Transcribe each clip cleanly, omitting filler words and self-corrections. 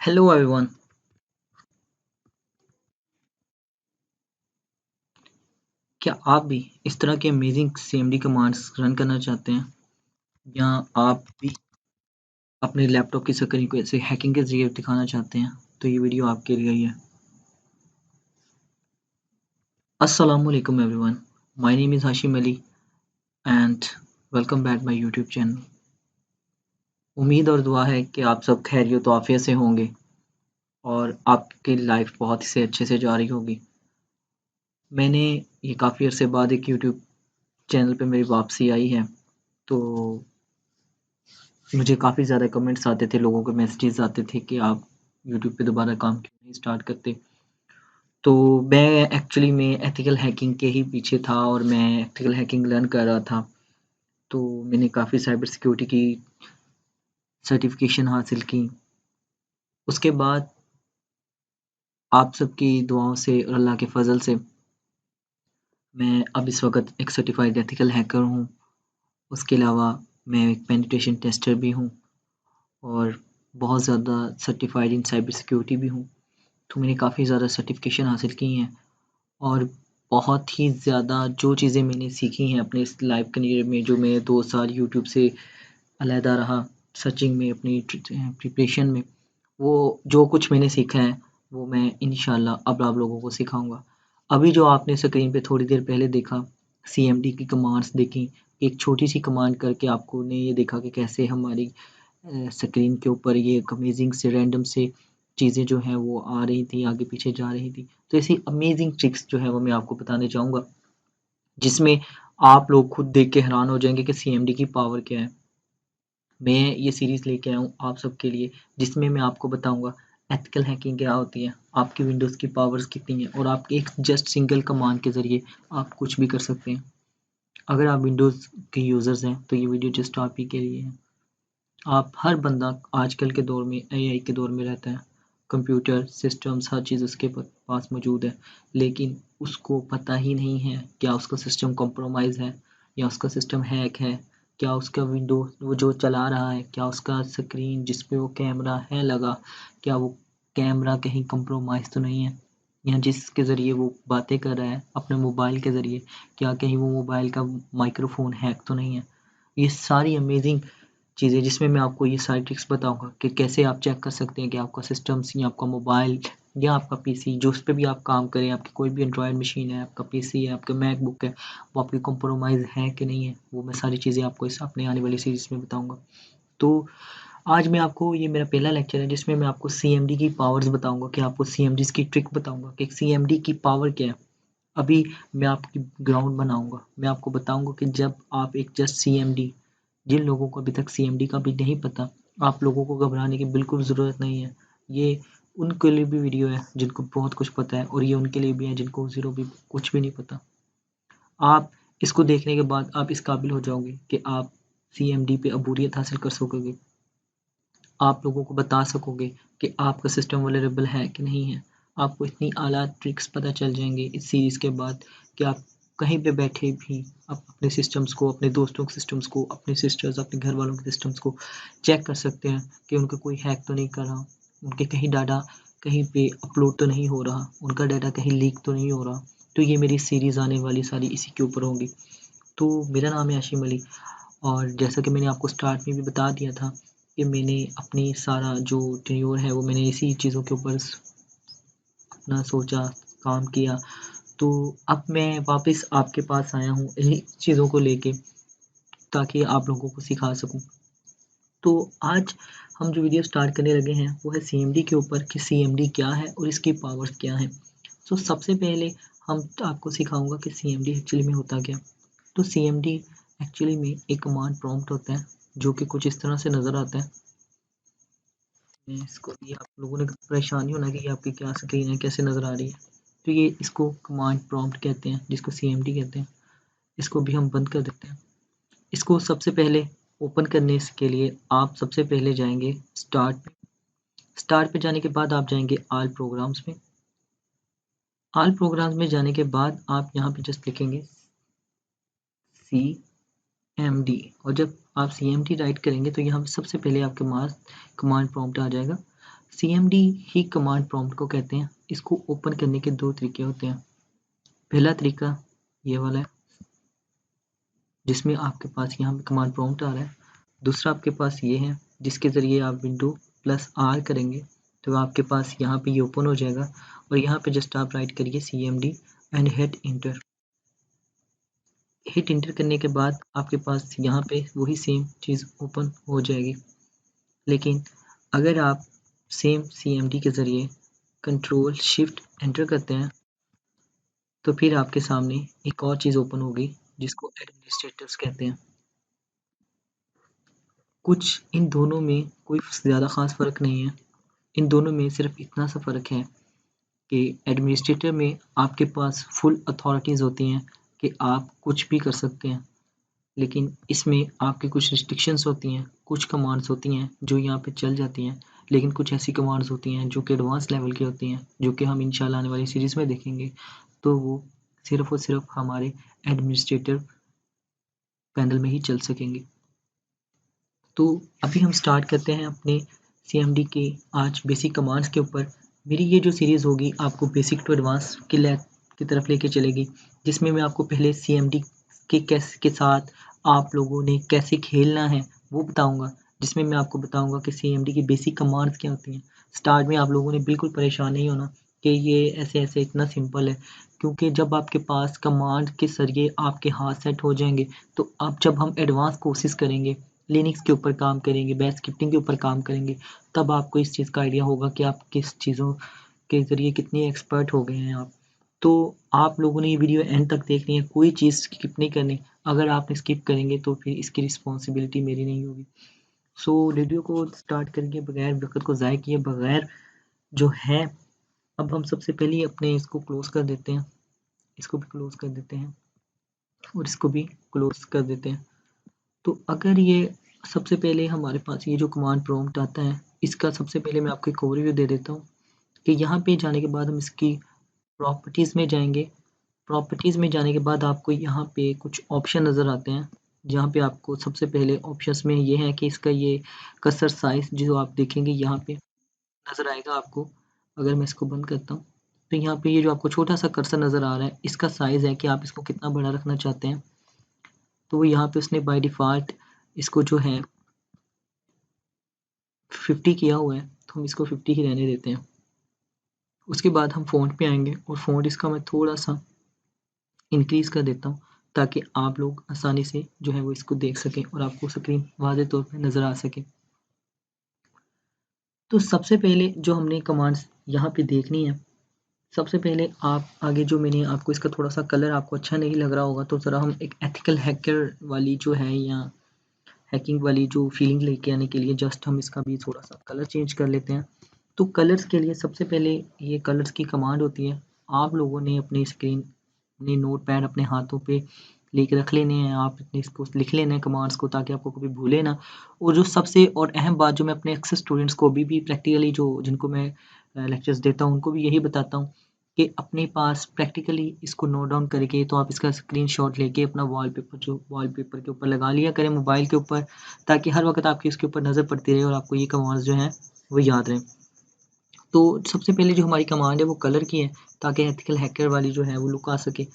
Hello everyone, क्या आप भी इस तरह के अमेजिंग सीएमडी कमांड्स रन करना चाहते हैं या आप भी अपने लैपटॉप की स्क्रीन को ऐसे हैकिंग के जरिए दिखाना चाहते हैं तो ये वीडियो आपके लिए ही है। अस्सलाम वालेकुम everyone, my name is Hashim Ali and welcome back my YouTube channel. उम्मीद और दुआ है कि आप सब खैरियत और आफियत से होंगे और आपकी लाइफ बहुत ही से अच्छे से जा रही होगी। मैंने ये काफ़ी अरसे बाद एक यूट्यूब चैनल पे मेरी वापसी आई है, तो मुझे काफ़ी ज़्यादा कमेंट्स आते थे, लोगों के मैसेजेस आते थे कि आप यूट्यूब पे दोबारा काम क्यों नहीं स्टार्ट करते। तो मैं एक्चुअली में एथिकल हैकिंग के ही पीछे था और मैं एथिकल हैकिंग लर्न कर रहा था। तो मैंने काफ़ी साइबर सिक्योरिटी की सर्टिफिकेशन हासिल की। उसके बाद आप सबकी दुआओं से और अल्लाह के फ़ज़ल से मैं अब इस वक़्त एक सर्टिफ़ाइड एथिकल हैकर हूँ। उसके अलावा मैं एक पेनिट्रेशन टेस्टर भी हूँ और बहुत ज़्यादा सर्टिफ़ाइड इन साइबर सिक्योरिटी भी हूँ। तो मैंने काफ़ी ज़्यादा सर्टिफ़िकेशन हासिल की हैं और बहुत ही ज़्यादा जो चीज़ें मैंने सीखी हैं अपने इस लाइफ़ करियर में, जो मैं 2 साल यूट्यूब से अलहदा रहा सर्चिंग में, अपनी प्रिपरेशन में, वो जो कुछ मैंने सीखा है वो मैं इंशाल्लाह अब आप लोगों को सिखाऊँगा। अभी जो आपने स्क्रीन पे थोड़ी देर पहले देखा, सीएमडी की कमांड्स देखी, एक छोटी-सी कमांड करके आपको ने ये देखा कि कैसे हमारी स्क्रीन के ऊपर ये एक अमेजिंग से रैंडम से चीज़ें जो हैं वो आ रही थी, आगे पीछे जा रही थी। तो ऐसी अमेजिंग ट्रिक्स जो है वो मैं आपको बताने चाहूँगा, जिसमें आप लोग खुद देख के हैरान हो जाएँगे कि सीएमडी की पावर क्या है। मैं ये सीरीज़ लेके आया हूँ आप सबके लिए, जिसमें मैं आपको बताऊँगा एथिकल हैकिंग क्या होती है, आपकी विंडोज़ की पावर्स कितनी हैं और आप एक जस्ट सिंगल कमांड के ज़रिए आप कुछ भी कर सकते हैं। अगर आप विंडोज़ के यूज़र्स हैं, तो ये वीडियो जस्ट आप ही के लिए है। आप हर बंदा आजकल के दौर में एआई के दौर में रहता है। कंप्यूटर, सिस्टम्स हर चीज़ उसके पास मौजूद है, लेकिन उसको पता ही नहीं है क्या उसका सिस्टम कॉम्प्रोमाइज़ है या उसका सिस्टम हैक है, क्या उसका विंडो वो जो चला रहा है, क्या उसका स्क्रीन जिस पे वो कैमरा है लगा, क्या वो कैमरा कहीं कॉम्प्रोमाइज़ तो नहीं है, या जिसके ज़रिए वो बातें कर रहा है अपने मोबाइल के ज़रिए, क्या कहीं वो मोबाइल का माइक्रोफ़ोन हैक तो नहीं है। ये सारी अमेजिंग चीज़ें जिसमें मैं आपको ये सारी ट्रिक्स बताऊँगा कि कैसे आप चेक कर सकते हैं कि आपका सिस्टम्स या आपका मोबाइल या आपका पीसी जो उस पे भी आप काम करें, आपकी कोई भी एंड्रॉयड मशीन है, आपका पीसी है, आपका मैकबुक है, वो आपकी कॉम्प्रोमाइज़ है कि नहीं है, वो मैं सारी चीज़ें आपको इस अपने आने वाली सीरीज़ में बताऊँगा। तो आज मैं आपको ये मेरा पहला लेक्चर है जिसमें मैं आपको सीएमडी की पावर्स बताऊँगा कि आपको सीएमडीज़ की ट्रिक बताऊँगा कि सीएमडी की पावर क्या है। अभी मैं आपकी ग्राउंड बनाऊँगा, मैं आपको बताऊँगा कि जब आप एक जस्ट सीएमडी जिन लोगों को अभी तक सीएमडी का भी नहीं पता, आप लोगों को घबराने की बिल्कुल ज़रूरत नहीं है। ये उनके लिए भी वीडियो है जिनको बहुत कुछ पता है और ये उनके लिए भी है जिनको ज़ीरो भी कुछ भी नहीं पता। आप इसको देखने के बाद आप इस काबिल हो जाओगे कि आप सीएमडी पे अबूरियत हासिल कर सकोगे। आप लोगों को बता सकोगे कि आपका सिस्टम वल्नरेबल है कि नहीं है। आपको इतनी आला ट्रिक्स पता चल जाएँगी इस सीरीज़ के बाद कि आप कहीं पे बैठे भी आप अपने सिस्टम्स को, अपने दोस्तों के सिस्टम्स को, अपने सिस्टर्स, अपने घर वालों के सिस्टम्स को चेक कर सकते हैं कि उनका कोई हैक तो नहीं कर रहा, उनके कहीं डाटा कहीं पे अपलोड तो नहीं हो रहा, उनका डाटा कहीं लीक तो नहीं हो रहा। तो ये मेरी सीरीज़ आने वाली सारी इसी के ऊपर होंगी। तो मेरा नाम है हाशिम अली और जैसा कि मैंने आपको स्टार्ट में भी बता दिया था कि मैंने अपनी सारा जो टेन्योर है वो मैंने इसी चीज़ों के ऊपर अपना सोचा, काम किया। तो अब मैं वापस आपके पास आया हूँ इन्हीं चीज़ों को लेके ताकि आप लोगों को सिखा सकूँ। तो आज हम जो वीडियो स्टार्ट करने लगे हैं वो है सीएमडी के ऊपर कि सीएमडी क्या है और इसकी पावर्स क्या हैं। तो सबसे पहले हम आपको सिखाऊँगा कि सीएमडी एक्चुअली में होता क्या है। तो सीएमडी एक्चुअली में एक कमांड प्रॉम्प्ट होता है जो कि कुछ इस तरह से नज़र आता है। इसको ये आप लोगों ने परेशान नहीं होना कि ये आपकी क्या स्क्रीन है, कैसे नज़र आ रही है। तो ये इसको कमांड प्रॉम्प्ट कहते हैं जिसको सीएमडी कहते हैं। इसको भी हम बंद कर देते हैं। इसको सबसे पहले ओपन करने के लिए आप सबसे पहले जाएंगे स्टार्ट पे। स्टार्ट पे जाने के बाद आप जाएंगे ऑल प्रोग्राम्स में। ऑल प्रोग्राम्स में जाने के बाद आप यहाँ पे जस्ट लिखेंगे सीएमडी और जब आप सीएमडी राइट करेंगे तो यहाँ सबसे पहले आपके पास कमांड प्रॉम्प्ट आ जाएगा। CMD ही कमांड प्रॉम्प्ट को कहते हैं। इसको ओपन करने के 2 तरीके होते हैं। पहला तरीका ये वाला है, जिसमें आपके पास यहाँ पे कमांड प्रॉम्प्ट आ रहा है। दूसरा आपके पास ये है, जिसके ज़रिए आप विंडो+R करेंगे तो आपके पास यहाँ पे ये ओपन हो जाएगा और यहाँ पे जस्ट आप राइट करिए CMD and hit inter. Hit inter करने के बाद आपके पास यहाँ पे वही सेम चीज़ ओपन हो जाएगी। लेकिन अगर आप सेम CMD के ज़रिए कंट्रोल शिफ्ट एंटर करते हैं तो फिर आपके सामने एक और चीज़ ओपन होगी जिसको एडमिनिस्ट्रेटर्स कहते हैं। कुछ इन दोनों में कोई ज़्यादा ख़ास फ़र्क नहीं है। इन दोनों में सिर्फ इतना सा फ़र्क है कि एडमिनिस्ट्रेटर में आपके पास फुल अथॉरिटीज़ होती हैं कि आप कुछ भी कर सकते हैं। लेकिन इसमें आपकी कुछ रिस्ट्रिक्शंस होती हैं, कुछ कमांड्स होती हैं जो यहाँ पे चल जाती हैं, लेकिन कुछ ऐसी कमांड्स होती हैं जो कि एडवांस लेवल की होती हैं, जो कि हम इंशाल्लाह आने वाली सीरीज़ में देखेंगे। तो वो सिर्फ़ और सिर्फ हमारे एडमिनिस्ट्रेटर पैनल में ही चल सकेंगी। तो अभी हम स्टार्ट करते हैं अपने CMD के आज बेसिक कमांड्स के ऊपर। मेरी ये जो सीरीज़ होगी आपको बेसिक टू एडवांस की तरफ लेके चलेगी, जिसमें मैं आपको पहले CMD के साथ आप लोगों ने कैसे खेलना है वो बताऊंगा, जिसमें मैं आपको बताऊंगा कि CMD की बेसिक कमांड्स क्या होती हैं। स्टार्ट में आप लोगों ने बिल्कुल परेशान नहीं होना कि ये ऐसे ऐसे इतना सिंपल है, क्योंकि जब आपके पास कमांड के ज़रिए आपके हाथ सेट हो जाएंगे तो अब जब हम एडवांस कोर्सेज करेंगे, लिनक्स के ऊपर काम करेंगे, बैश स्क्रिप्टिंग के ऊपर काम करेंगे, तब आपको इस चीज़ का आइडिया होगा कि आप किस चीज़ों के ज़रिए कितने एक्सपर्ट हो गए हैं आप। तो आप लोगों ने ये वीडियो एंड तक देखनी है, कोई चीज़ स्किप नहीं करनी। अगर आप स्किप करेंगे तो फिर इसकी रिस्पॉन्सिबिलिटी मेरी नहीं होगी। सो वीडियो को स्टार्ट करके बगैर वक़्त को ज़ाया किए बगैर जो है, अब हम सबसे पहले अपने इसको क्लोज़ कर देते हैं। इसको भी क्लोज़ कर देते हैं और इसको भी क्लोज़ कर देते हैं। तो अगर ये सबसे पहले हमारे पास ये जो कमांड प्रॉम्प्ट आता है, इसका सबसे पहले मैं आपको एक ओवरव्यू दे देता हूँ कि यहाँ पे जाने के बाद हम इसकी प्रॉपर्टीज़ में जाएँगे। प्रॉपर्टीज़ में जाने के बाद आपको यहाँ पे कुछ ऑप्शन नज़र आते हैं, जहाँ पे आपको सबसे पहले ऑप्शंस में ये है कि इसका ये कर्सर साइज़ जो आप देखेंगे यहाँ पे नज़र आएगा आपको। अगर मैं इसको बंद करता हूँ, तो यहाँ पे ये जो आपको छोटा-सा कर्सर नज़र आ रहा है, इसका साइज़ है कि आप इसको कितना बड़ा रखना चाहते हैं। तो वो यहाँ पे उसने बाय डिफ़ॉल्ट इसको जो है 50 किया हुआ है, तो हम इसको 50 ही रहने देते हैं। उसके बाद हम फ़ॉन्ट पे आएँगे और फ़ॉन्ट इसका मैं थोड़ा-सा इंक्रीज़ कर देता हूँ, ताकि आप लोग आसानी से जो है वो इसको देख सकें और आपको स्क्रीन वाज़ेह तौर पे नज़र आ सके। तो सबसे पहले जो हमने कमांड्स यहाँ पे देखनी है, सबसे पहले आप आगे जो मैंने आपको इसका थोड़ा-सा कलर आपको अच्छा नहीं लग रहा होगा, तो ज़रा हम एक एथिकल हैकर वाली जो है या हैकिंग वाली जो फीलिंग लेके आने के लिए जस्ट हम इसका भी थोड़ा-सा कलर चेंज कर लेते हैं। तो कलर्स के लिए सबसे पहले ये कलर्स की कमांड होती है। आप लोगों ने अपनी स्क्रीन, अपने नोटपैड अपने हाथों पे लेके रख लेने हैं, आप अपने इसको लिख लेना है कमांड्स को, ताकि आपको कभी भूले ना। और जो सबसे और अहम बात जो मैं अपने अक्सर स्टूडेंट्स को अभी भी प्रैक्टिकली जो जिनको मैं लेक्चर्स देता हूँ, उनको भी यही बताता हूँ कि अपने पास प्रैक्टिकली इसको नोट डाउन करके तो आप इसका स्क्रीनशॉट लेके अपना वॉलपेपर के ऊपर लगा लिया करें मोबाइल के ऊपर, ताकि हर वक़्त आपकी उसके ऊपर नज़र पड़ती रहे और आपको ये कमांड्स जो हैं वो याद रहें। तो सबसे पहले जो हमारी कमांड है वो कलर की है, ताकि एथिकल हैकर वाली जो है वो लुक आ सके।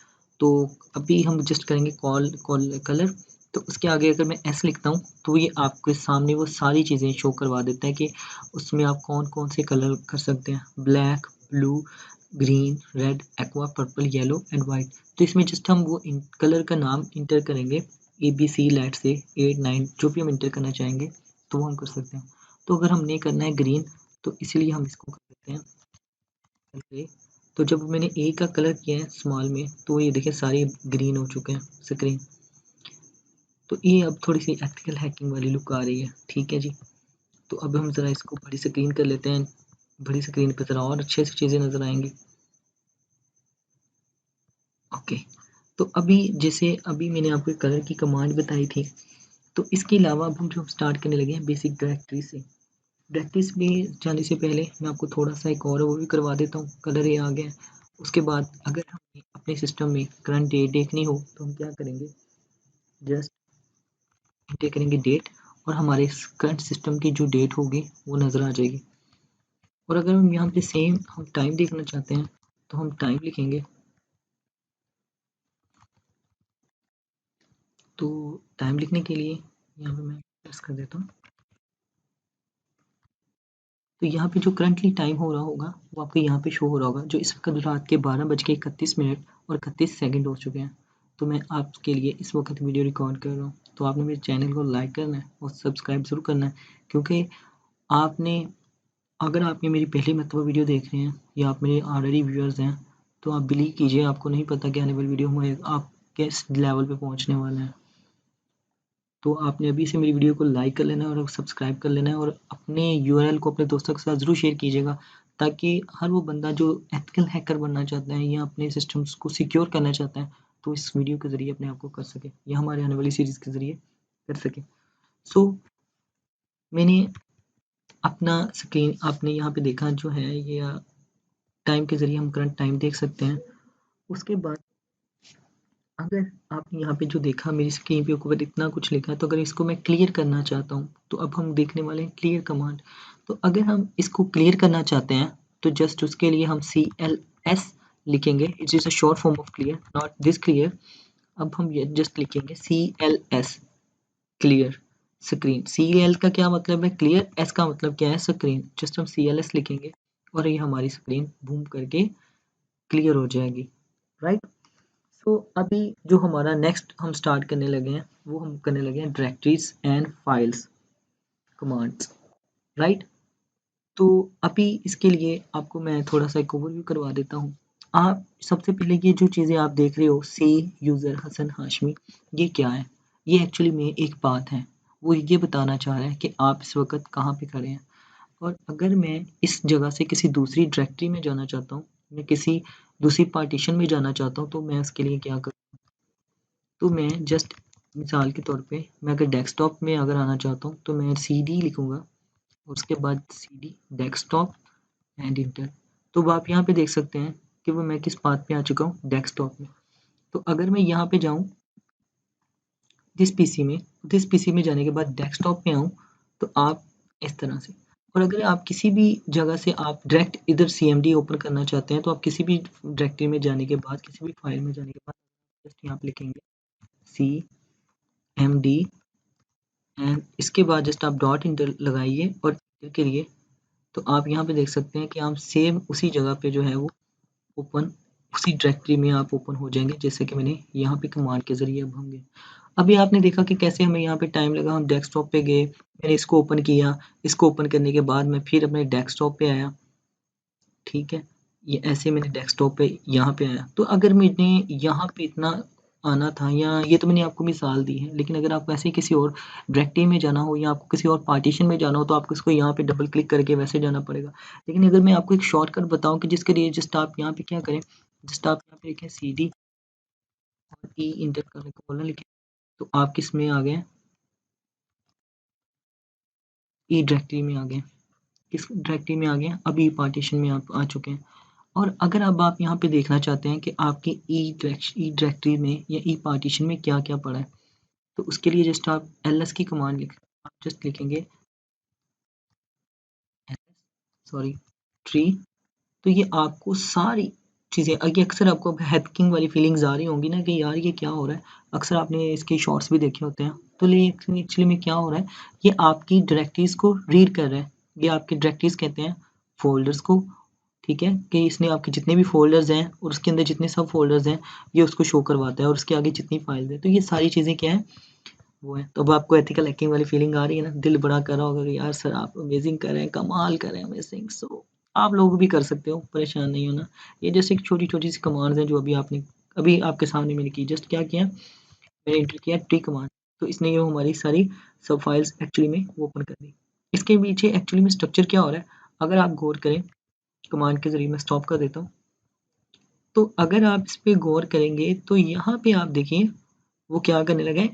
तो अभी हम जस्ट करेंगे कॉल कॉल कलर। तो उसके आगे अगर मैं एस लिखता हूँ तो ये आपके सामने वो सारी चीज़ें शो करवा देता है कि उसमें आप कौन-कौन से कलर कर सकते हैं। Black, blue, green, red, aqua, purple, yellow and white. तो इसमें जस्ट हम वो इन कलर का नाम इंटर करेंगे, ABC लेट्स से 8, 9 जो भी हम इंटर करना चाहेंगे तो वो हम कर सकते हैं। तो अगर हमने करना है ग्रीन, तो इसीलिए हम इसको कर देते हैं ग्रे। तो जब मैंने ए का कलर किया है स्मॉल में, तो ये देखिए सारे ग्रीन हो चुके हैं स्क्रीन। तो ये अब थोड़ी सी एथिकल हैकिंग वाली लुक आ रही है, ठीक है जी। तो अब हम ज़रा इसको बड़ी स्क्रीन कर लेते हैं, बड़ी स्क्रीन पे ज़रा और अच्छे से चीज़ें नज़र आएंगी। ओके, तो अभी जैसे अभी मैंने आपको कलर की कमांड बताई थी, तो इसके अलावा अब हम जो स्टार्ट करने लगे हैं बेसिक डायरेक्टरी से। डायरेक्टरीज में जाने से पहले मैं आपको थोड़ा-सा एक और ओवरव्यू करवा देता हूँ। कलर ये आ गया है। उसके बाद अगर हमें अपने सिस्टम में करंट डेट देखनी हो तो हम क्या करेंगे, जस्ट एंटर करेंगे डेट और हमारे करंट सिस्टम की जो डेट होगी वो नज़र आ जाएगी। और अगर हम यहाँ पे सेम हम टाइम देखना चाहते हैं तो हम टाइम लिखेंगे। तो टाइम लिखने के लिए यहाँ पे मैं प्रेस कर देता हूँ। तो यहाँ पे जो करंटली टाइम हो रहा होगा वो आपको यहाँ पे शो हो रहा होगा, जो इस वक्त रात के 12:31 और 31 सेकंड हो चुके हैं। तो मैं आपके लिए इस वक्त वीडियो रिकॉर्ड कर रहा हूँ। तो आपने मेरे चैनल को लाइक करना है और सब्सक्राइब ज़रूर करना है, क्योंकि आपने अगर आप ये मेरी पहली मरतबा वीडियो देख रहे हैं या आप मेरे ऑलरेडी व्यूअर्स हैं, तो आप बिलीव कीजिए, आपको नहीं पता कि आने वाली वीडियो में आप किस लेवल पे पहुंचने वाले हैं। तो आपने अभी से मेरी वीडियो को लाइक कर लेना है और सब्सक्राइब कर लेना है, और अपने यूआरएल को अपने दोस्तों के साथ ज़रूर शेयर कीजिएगा, ताकि हर वो बंदा जो एथिकल हैकर बनना चाहता है या अपने सिस्टम्स को सिक्योर करना चाहता है, तो इस वीडियो के ज़रिए अपने आप को कर सके या हमारे आने वाली सीरीज़ के ज़रिए कर सके। सो मैंने अपना स्क्रीन आपने यहाँ पे देखा जो है, ये टाइम के ज़रिए हम करंट टाइम देख सकते हैं। उसके बाद अगर आपने यहाँ पे जो देखा मेरी स्क्रीन पे ऊपर इतना कुछ लिखा है, तो अगर इसको मैं क्लियर करना चाहता हूँ तो अब हम देखने वाले हैं क्लियर कमांड। तो अगर हम इसको क्लियर करना चाहते हैं तो जस्ट उसके लिए हम CLS लिखेंगे। It is a short form of clear, not this clear. अब हम ये जस्ट लिखेंगे CLS, क्लियर स्क्रीन। CL का क्या मतलब है क्लियर, S का मतलब क्या है स्क्रीन। जस्ट हम CLS लिखेंगे और ये हमारी स्क्रीन बूम करके क्लियर हो जाएगी, राइट। तो अभी जो हमारा नेक्स्ट हम स्टार्ट करने लगे हैं, वो हम करने लगे हैं directories and files commands, right. तो अभी इसके लिए आपको मैं थोड़ा सा एक ओवरव्यू करवा देता हूँ। आप सबसे पहले ये जो चीज़ें आप देख रहे हो, सी यूज़र हसन हाशमी, ये क्या है? ये एक्चुअली में एक बात है, वो ये बताना चाह रहा है कि आप इस वक्त कहाँ पे खड़े हैं। और अगर मैं इस जगह से किसी दूसरी डायरेक्टरी में जाना चाहता हूँ, मैं किसी दूसरी पार्टीशन में जाना चाहता हूँ, तो मैं उसके लिए क्या करूँ? तो मैं जस्ट मिसाल के तौर पे मैं अगर डेस्कटॉप में अगर आना चाहता हूँ तो मैं CD लिखूँगा और उसके बाद CD डेस्कटॉप एंड इंटर। तो अब आप यहाँ पे देख सकते हैं कि वो मैं किस पाथ पे आ चुका हूँ, डेस्कटॉप में। तो अगर मैं यहाँ पे जाऊँ दिस पीसी में जाने के बाद डेस्कटॉप में आऊँ, तो आप इस तरह से। और अगर आप किसी भी जगह से आप डायरेक्ट इधर CMD ओपन करना चाहते हैं, तो आप किसी भी डायरेक्टरी में जाने के बाद, किसी भी फाइल में जाने के बाद जस्ट यहाँ पे लिखेंगे CMD एंड इसके बाद जस्ट आप डॉट इंटर लगाइए और इंटर करिए। तो आप यहाँ पे देख सकते हैं कि आप सेम उसी जगह पे जो है वो ओपन, उसी डायरेक्टरी में आप ओपन हो जाएंगे, जैसे कि मैंने यहाँ पे कमांड के जरिए अब हम गए। अभी आपने देखा कि कैसे हमें यहाँ पे टाइम लगा, हम डेस्कटॉप पे गए, मैंने इसको ओपन किया, इसको ओपन करने के बाद मैं फिर अपने डेस्कटॉप पे आया, ठीक है। ये ऐसे मैंने डेस्कटॉप पे यहाँ पे आया। तो अगर मैंने यहाँ पे इतना आना था, या ये तो मैंने आपको मिसाल दी है, लेकिन अगर आपको ऐसे किसी और डायरेक्टरी में जाना हो या आपको किसी और पार्टीशन में जाना हो, तो आपको इसको यहाँ पे डबल क्लिक करके वैसे जाना पड़ेगा। लेकिन अगर मैं आपको एक शॉर्टकट बताऊँ कि जिसके लिए जस्ट आप यहाँ पे क्या करें, जस्ट आप यहाँ पे लिखें CD और E इंटर करने को बोलना लिखें, तो आप किस में आ गए, E डायरेक्टरी में आ गए। किस डायरेक्टरी में आ गए, अब E पार्टीशन में आप आ चुके हैं। और अगर अब आप यहाँ पे देखना चाहते हैं कि आपकी ई डायरेक्टरी में या ई पार्टीशन में क्या क्या पड़ा है, तो उसके लिए जस्ट आप ls की कमांड आप जस्ट लिखेंगे सॉरी ट्री। तो ये आपको सारी चीज़ें, ये अक्सर आपको हैकिंग वाली फीलिंग्स आ रही होंगी ना कि यार ये क्या हो रहा है, अक्सर आपने इसके शॉर्ट्स भी देखे होते हैं। तो ये एक्चुअली में क्या हो रहा है, ये आपकी डायरेक्टरीज को रीड कर रहा है। ये आपकी डायरेक्टरीज कहते हैं फोल्डर्स को, ठीक है, कि इसने आपके जितने भी फ़ोल्डर्स हैं और उसके अंदर जितने सब फ़ोल्डर्स हैं, ये उसको शो करवाता है, और उसके आगे जितनी फाइल्स हैं। तो ये सारी चीज़ें क्या हैं, वो है। तो अब आपको एथिकल हैकिंग वाली फीलिंग आ रही है ना, दिल बड़ा कर रहा होगा कि यार सर आप अमेजिंग कर रहे हैं, कमाल कर रहे हैं, अमेजिंग। सो आप लोग भी कर सकते हो, परेशान नहीं होना। ये जैसे एक छोटी-छोटी सी कमांड्स हैं जो अभी आपके सामने मैंने की। जस्ट क्या किया, मैंने एंटर किया ट्री कमांड, तो इसने ये हमारी सारी सब फाइल्स एक्चुअली में ओपन कर दी। इसके पीछे एक्चुअली में स्ट्रक्चर क्या हो रहा है, अगर आप गौर करें, कमांड के ज़रिए मैं स्टॉप कर देता हूँ। तो अगर आप इस पे गौर करेंगे तो यहाँ पे आप देखिए वो क्या करने लगा है,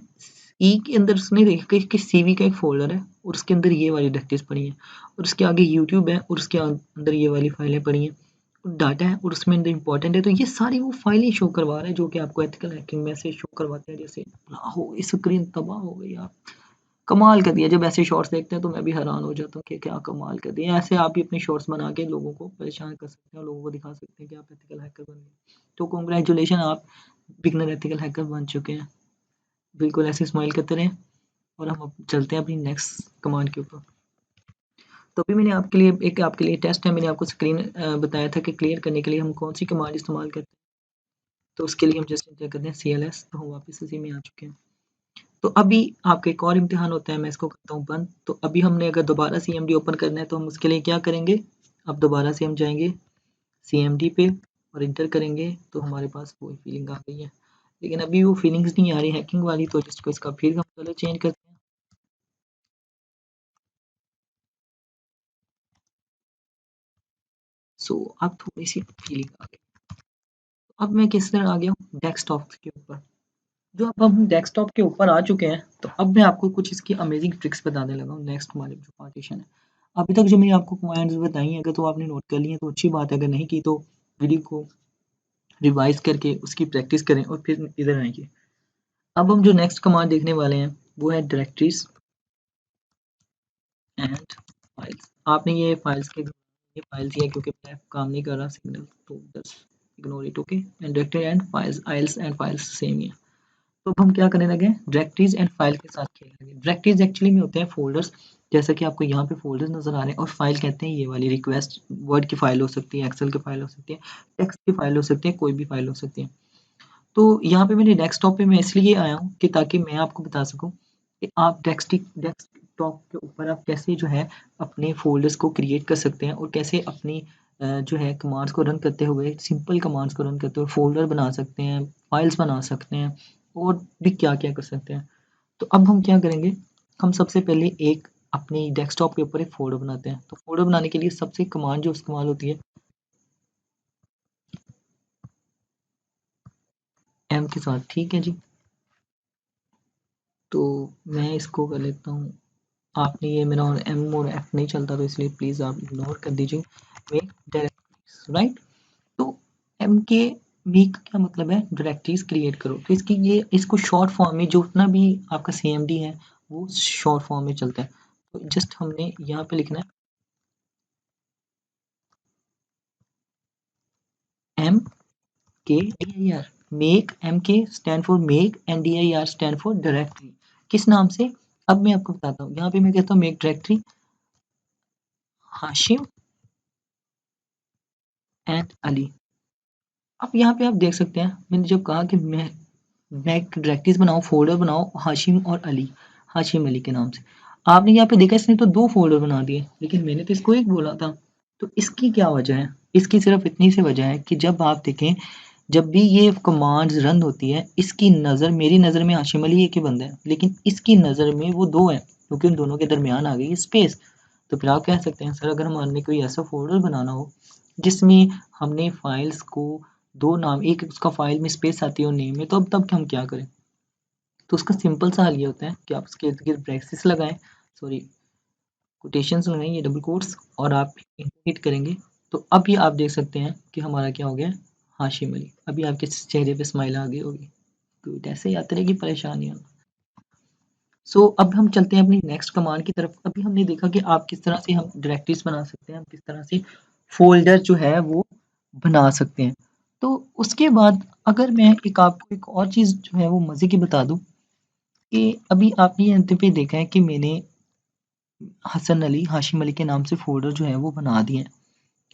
ई के अंदर उसने देखा कि CV का एक फ़ोल्डर है और उसके अंदर ये वाली डायरेक्टरीज़ पड़ी हैं, और उसके आगे यूट्यूब है और उसके अंदर ये वाली फाइलें पड़ी हैं, डाटा है और उसमें अंदर इम्पोर्टेंट है। तो ये सारी वो फाइलें शो करवा रहा है जो कि आपको एथिकल हैकिंग में से शो करवाते हैं, जैसे हो स्क्रीन तबाह हो गई आप, कमाल कर दिया। जब ऐसे शॉर्ट्स देखते हैं तो मैं भी हैरान हो जाता हूँ कि क्या कमाल कर दिया। ऐसे आप भी अपने शॉर्ट्स बना के लोगों को परेशान कर सकते हैं और लोगों को दिखा सकते हैं कि आप एथिकल हैकर बन गए। तो कांग्रेचुलेशन, आप बिगिनर एथिकल हैकर बन चुके हैं। बिल्कुल ऐसे स्माइल करते रहें और हम अब चलते हैं अपनी नेक्स्ट कमांड के ऊपर। तो अभी मैंने आपके लिए टेस्ट है, मैंने आपको स्क्रीन बताया था कि क्लियर करने के लिए हम कौन सी कमांड इस्तेमाल करते हैं। तो उसके लिए हम जस्ट एंटर करते हैं CLS, तो हम वापस उसी में आ चुके हैं। तो अभी आपका एक और इम्तिहान होता है, मैं इसको करता हूँ बंद। तो अभी हमने अगर दोबारा CMD ओपन करना है तो हम उसके लिए क्या करेंगे, अब दोबारा से हम जाएंगे CMD पे और इंटर करेंगे तो हमारे पास वही फीलिंग आ गई है, लेकिन अभी वो फीलिंग्स नहीं आ रही हैकिंग वाली, तो जिसको इसका फिर हम कलर चेंज करते हैं। सो अब थोड़ी सी फीलिंग आ गई। अब मैं किस तरह आ गया हूँ डेस्कटॉप के ऊपर। जो अब हम डेस्कटॉप के ऊपर आ चुके हैं तो अब मैं आपको कुछ इसकी अमेजिंग ट्रिक्स बताने लगा हूँ। नेक्स्ट हमारे जो पार्टीशन है, अभी तक जो मैंने आपको कमांड्स बताई हैं, अगर तो आपने नोट कर ली है तो अच्छी बात है, अगर नहीं की तो वीडियो को रिवाइज करके उसकी प्रैक्टिस करें और फिर इधर आएंगे। अब हम जो नेक्स्ट कमांड देखने वाले हैं वो है डायरेक्टरीज एंड फाइल्स। आपने ये फाइल्स के ये फाइल्स ही है क्योंकि मैं काम नहीं कर रहा सिग्नल, तो just ignore it. Okay, and directory and files, आइल्स एंड फाइल्स सेम ही है। तो अब हम क्या करने लगे, डायरेक्टरीज एंड फाइल के साथ खेलने लगे। डायरेक्टरीज एक्चुअली में होते हैं फोल्डर्स, जैसा कि आपको यहाँ पे फोल्डर्स नजर आ रहे हैं, और फाइल कहते हैं ये वाली रिक्वेस्ट वर्ड की फाइल हो सकती है, एक्सेल की फाइल हो सकती है, टेक्स्ट की फाइल हो सकती है, कोई भी फाइल हो सकती है। तो यहाँ पे मेरे डेस्कटॉप पे मैं इसलिए आया हूँ कि ताकि मैं आपको बता सकूँ कि आप डेस्कटॉप के ऊपर आप कैसे जो है अपने फ़ोल्डर्स को क्रिएट कर सकते हैं और कैसे अपनी जो है कमांड्स को रन करते हुए, सिंपल कमांड्स को रन करते हुए फ़ोल्डर बना सकते हैं, फाइल्स बना सकते हैं और भी क्या-क्या कर सकते हैं। तो अब हम क्या करेंगे, हम सबसे पहले एक अपनी डेस्कटॉप के ऊपर एक फ़ोल्डर बनाते हैं। तो फ़ोल्डर बनाने के लिए सबसे कमांड जो इस्तेमाल होती है एम के साथ, ठीक है जी। तो मैं इसको कर लेता हूँ, आपने ये मेरा और एम और एफ नहीं चलता तो इसलिए प्लीज़ आप इग्नोर कर दीजिए। Make directories, right. तो एम के मेक का क्या मतलब है, डायरेक्टरीज क्रिएट करो। तो इसकी ये इसको शॉर्ट फॉर्म में जो उतना भी आपका CMD है वो शॉर्ट फॉर्म में चलता है। तो जस्ट हमने यहाँ पे लिखना है M K D I R, make, M K stand for make and DIR stand for directory. किस नाम से, अब मैं आपको बताता हूँ। यहाँ पे मैं कहता हूँ make directory Hashim and Ali. अब यहाँ पे आप देख सकते हैं मैंने जब कहा कि मैं एक डायरेक्टरीज बनाओ, फोल्डर बनाओ हाशिम और अली, हाशिम अली के नाम से, आपने यहाँ पे देखा इसने तो 2 फोल्डर बना दिए, लेकिन मैंने तो इसको एक बोला था। तो इसकी क्या वजह है, इसकी सिर्फ इतनी सी वजह है कि जब आप देखें, जब भी ये कमांड्स रन होती है, इसकी नज़र, मेरी नज़र में हाशिम अली एक ही बंदा है, लेकिन इसकी नज़र में वो 2 है, क्योंकि उन दोनों के दरमियान आ गई है स्पेस। तो फिर आप कह सकते हैं सर अगर हमारे कोई ऐसा फोल्डर बनाना हो जिसमें हमने फाइल्स को 2 नाम, एक उसका फाइल में स्पेस आती है और नेम में, तो अब तब हम क्या करें। तो उसका सिंपल सा हल ये होता है कि आप उसके इर्द गिर्द ब्रैकेट्स लगाएं, सॉरी कोटेशंस लगाएं, ये डबल कोट्स, और आप हिट करेंगे। तो अब ये आप देख सकते हैं कि हमारा क्या हो गया, हाशिम अली। अभी आपके चेहरे पे स्माइल आ गई होगी। तो ऐसे ही आती रहेगी परेशानियाँ। सो अब हम चलते हैं अपनी नेक्स्ट कमांड की तरफ। अभी हमने देखा कि आप किस तरह से हम डायरेक्टरीज बना सकते हैं, हम किस तरह से फोल्डर जो है वो बना सकते हैं। तो उसके बाद अगर मैं एक आपको एक और चीज़ जो है वो मज़े की बता दूँ कि अभी आपने यहाँ पे देखा है कि मैंने हसन अली, हाशिम अली के नाम से फ़ोल्डर जो है वो बना दिए हैं,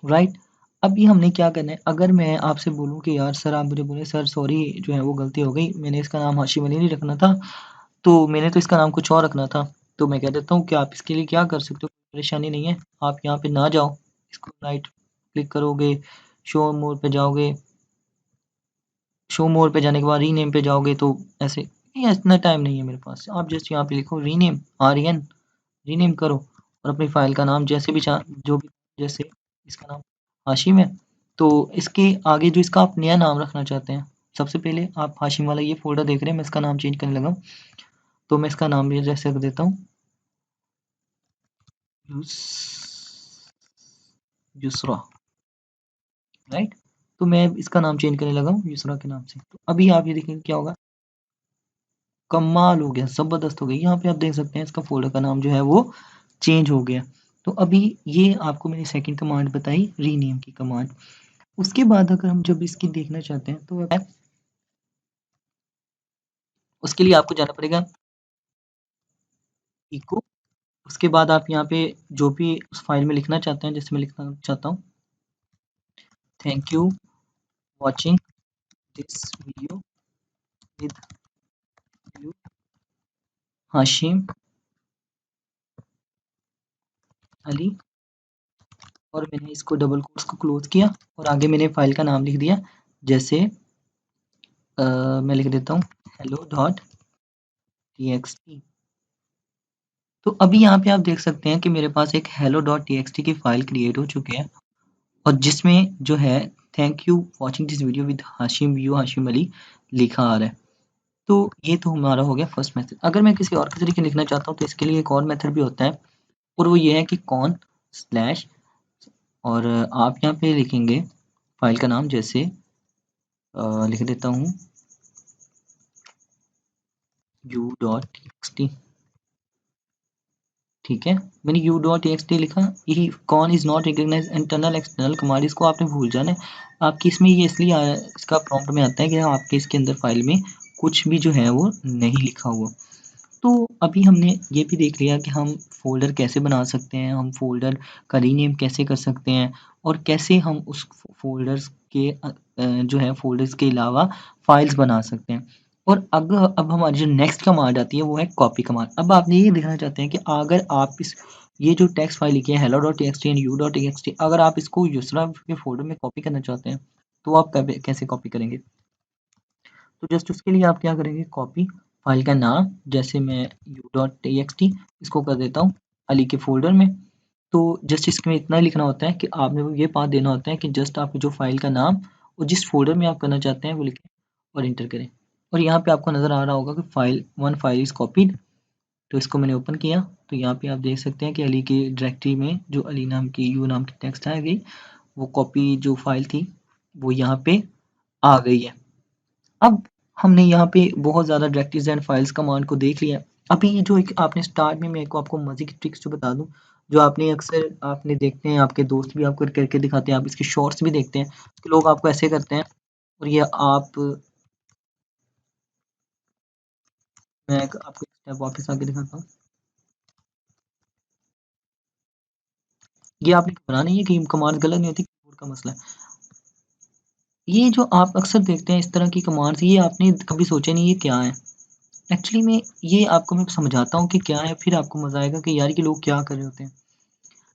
राइट? अभी हमने क्या करना है, अगर मैं आपसे बोलूँ कि यार सर, आप मुझे बोले सर सॉरी जो है वो गलती हो गई, मैंने इसका नाम हाशिम अली नहीं रखना था, तो मैंने तो इसका नाम कुछ और रखना था। तो मैं कह देता हूँ कि आप इसके लिए क्या कर सकते हो, कोई परेशानी नहीं है। आप यहाँ पे ना जाओ, इसको राइट क्लिक करोगे, शो मोर पे जाओगे, शो मोर पे जाने के बाद रीनेम पे जाओगे तो ऐसे, ये इतना टाइम नहीं है मेरे पास। आप जस्ट यहाँ पे लिखो रीनेम, REN, रीनेम करो और अपनी फ़ाइल का नाम जैसे भी जो भी, जैसे इसका नाम हाशिम है, तो इसके आगे जो इसका आप नया नाम रखना चाहते हैं, सबसे पहले आप हाशिम वाला ये फ़ोल्डर देख रहे हैं, मैं इसका नाम चेंज करने लगा हूँ। तो मैं इसका नाम भी जैसे रख देता हूँ यूस युसरा, राइट। तो मैं इसका नाम चेंज करने लगा हूँ युसरा के नाम से। तो अभी आप ये देखेंगे क्या होगा, कमाल हो गया, ज़बरदस्त हो गया। यहाँ पे आप देख सकते हैं इसका फ़ोल्डर का नाम जो है वो चेंज हो गया। तो अभी ये आपको मैंने सेकंड कमांड बताई, रीनेम की कमांड। उसके बाद अगर हम जब इसकी देखना चाहते हैं तो उसके लिए आपको जाना पड़ेगा इको। उसके बाद आप यहाँ पे जो भी उस फाइल में लिखना चाहते हैं, जैसे मैं लिखना चाहता हूँ thank you watching this video with you Hashim Ali, और मैंने इसको डबल कोट्स को क्लोज किया और आगे मैंने फाइल का नाम लिख दिया, जैसे मैं लिख देता हूँ hello डॉट txt। तो अभी यहाँ पे आप देख सकते हैं कि मेरे पास एक hello डॉट txt की फाइल क्रिएट हो चुकी है और जिसमें जो है thank you watching this video with Hashim Ali लिखा आ रहा है। तो ये तो हमारा हो गया फर्स्ट मेथड। अगर मैं किसी और के तरीके लिखना चाहता हूँ तो इसके लिए एक और मेथड भी होता है और वो ये है कि कॉन स्लैश, और आप यहाँ पे लिखेंगे फाइल का नाम, जैसे लिख देता हूँ u.txt। ठीक है, मैंने u.txt लिखा। यही कॉन is not recognise internal external command, इसको आपने भूल जाना है। आपकी इसमें ये इसलिए इसका प्रॉम्प्ट में आता है कि आपके इसके अंदर फाइल में कुछ भी जो है वो नहीं लिखा हुआ। तो अभी हमने ये भी देख लिया कि हम फ़ोल्डर कैसे बना सकते हैं, हम फ़ोल्डर का रीनेम कैसे कर सकते हैं और कैसे हम उस फ़ोल्डर्स के जो है फ़ोल्डर्स के अलावा फ़ाइल्स बना सकते हैं। और अब हमारी जो नेक्स्ट कमांड आती है वो है कॉपी कमांड। अब आप ये देखना चाहते हैं कि अगर आप इस ये जो टेक्स्ट फाइल लिखी है hello.txt एंड u.txt, अगर आप इसको यूसरा के फ़ोल्डर में कॉपी करना चाहते हैं तो आप कैसे कॉपी करेंगे? तो जस्ट उसके लिए आप क्या करेंगे, कॉपी फाइल का नाम, जैसे मैं u.txt इसको कर देता हूँ अली के फोल्डर में। तो जस्ट इसमें इतना लिखना होता है कि आपने ये पाथ देना होता है कि जस्ट आपकी जो फाइल का नाम और जिस फोल्डर में आप करना चाहते हैं वो लिखें और इंटर करें। और यहाँ पे आपको नज़र आ रहा होगा कि फाइल इज़ कॉपीड। तो इसको मैंने ओपन किया तो यहाँ पे आप देख सकते हैं कि अली की डायरेक्टरी में जो अली नाम की यू नाम की टेक्स्ट आ गई, वो कॉपी जो फाइल थी वो यहाँ पे आ गई है। अब हमने यहाँ पे बहुत ज़्यादा डायरेक्टरीज एंड फाइल्स कमांड को देख लिया। अभी ये जो एक आपने स्टार्ट में मैं को आपको मज़े की ट्रिक्स जो बता दूँ, जो आपने अक्सर आपने देखते हैं, आपके दोस्त भी आपको करके दिखाते हैं, आप इसके शॉर्ट्स भी देखते हैं कि लोग आपको ऐसे करते हैं। और ये आप मैं आपको स्टेप वापस आके दिखाता हूँ। ये आपने घबराना नहीं है कि कमांड गलत नहीं होती, कीबोर्ड का मसला है। ये जो आप अक्सर देखते हैं इस तरह की कमांड्स, ये आपने कभी सोचा नहीं ये क्या है? एक्चुअली में ये आपको मैं समझाता हूँ कि क्या है, फिर आपको मज़ा आएगा कि यार ये लोग क्या कर रहे होते हैं।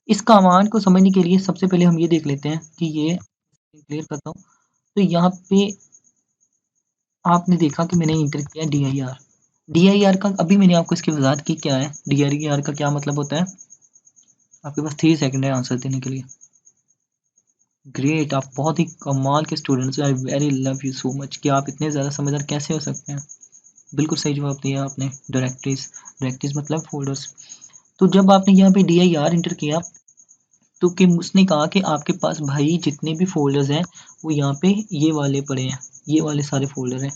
इस कमांड को समझने के लिए सबसे पहले हम ये देख लेते हैं कि ये क्लियर करता हूँ। तो यहाँ पे आपने देखा कि मैंने इंटर किया dir। dir का अभी मैंने आपको इसकी वजाहत की क्या है, dir का क्या मतलब होता है। आपके पास 3 सेकंड है आंसर देने के लिए। ग्रेट, आप बहुत ही कमाल के स्टूडेंट्स हैं। I very love you so much कि आप इतने ज़्यादा समझदार कैसे हो सकते हैं। बिल्कुल सही जवाब दिया आपने। डायरेक्टरीज मतलब फोल्डर्स। तो जब आपने यहाँ पे dir इंटर किया तो कि उसने कहा कि आपके पास भाई जितने भी फ़ोल्डर्स हैं वो यहाँ पे ये वाले पड़े हैं, ये वाले सारे फ़ोल्डर हैं,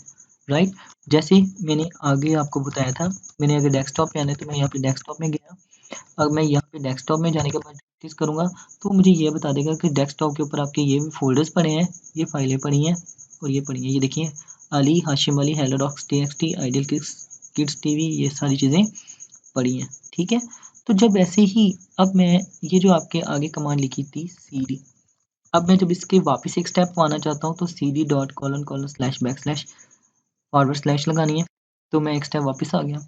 राइट। जैसे मैंने आगे आपको बताया था, मैंने अगर डेस्कटॉप पे आना है तो मैं यहाँ पे डेस्कटॉप में गया। अब मैं यहाँ पे डेस्कटॉप में जाने के बाद प्रैक्टिस करूँगा तो मुझे ये बता देगा कि डेस्कटॉप के ऊपर आपके ये फ़ोल्डर्स पड़े हैं, ये फाइलें पड़ी हैं और ये पड़ी हैं। ये देखिए Ali, Hashim Ali, hello.txt, ideal kids TV, ये सारी चीज़ें पड़ी हैं, ठीक है। तो जब ऐसे ही अब मैं ये जो आपके आगे कमांड लिखी थी cd, अब मैं जब इसके वापस एक स्टेप आना चाहता हूँ तो cd dot colon colon slash back slash forward slash लगानी है। तो मैं एक स्टेप वापस आ गया,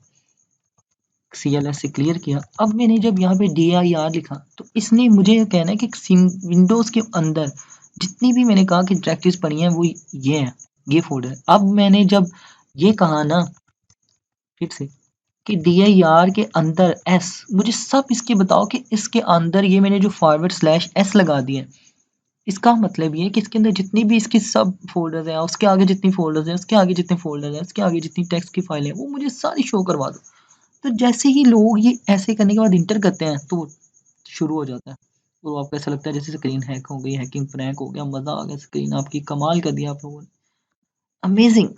CLS से क्लियर किया। अब मैंने जब यहाँ पे dir लिखा तो इसने मुझे ये कहना है कि विंडोज़ के अंदर जितनी भी मैंने कहा कि डायरेक्टरीज पड़ी हैं वो ये हैं, ये फोल्डर। अब मैंने जब ये कहा ना फिर से कि dir के अंदर s, मुझे सब इसके बताओ कि इसके अंदर ये मैंने जो फॉरवर्ड स्लैश s लगा दिया है, इसका मतलब ये है कि इसके अंदर जितनी भी इसकी सब फोल्डर्स हैं, उसके आगे जितनी फोल्डर्स हैं, उसके आगे जितने फोल्डर्स हैं, उसके आगे जितनी टेक्स्ट की फाइल है वो मुझे सारी शो करवा दो। तो जैसे ही लोग ये ऐसे करने के बाद इंटर करते हैं तो शुरू हो जाता है। तो आपको ऐसा लगता है जैसे स्क्रीन हैक हो गई, हैकिंग प्रैंक हो गया, मजा आ गया, स्क्रीन आपकी कमाल कर दिया आप लोगों ने। अमेजिंग।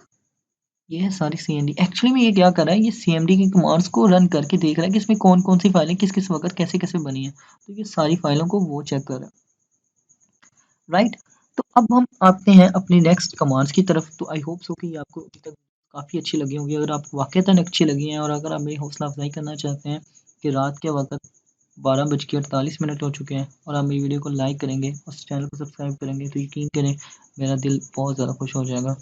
ये है सारी सीएमडी। एक्चुअली में ये क्या कर रहा है, ये सीएमडी की कमांड्स को रन करके देख रहा है कि इसमें कौन-कौन सी फाइलें किस-किस वक़्त कैसे-कैसे बनी हैं। तो ये सारी फाइलों को वो चेक कर रहा है, राइट? तो अब हम आते हैं अपनी नेक्स्ट कमांड्स की तरफ। तो आई होप सो कि ये आपको अभी तक काफ़ी अच्छी लगी होंगी। अगर आपको वाक़ईतन अच्छी लगी हैं और अगर आप मेरी हौसला अफ़ज़ाई करना चाहते हैं कि रात के वक़्त 12:48 हो चुके हैं और आप मेरी वीडियो को लाइक करेंगे और इस चैनल को सब्सक्राइब करेंगे, तो यकीन करें मेरा दिल बहुत ज़्यादा खुश हो जाएगा।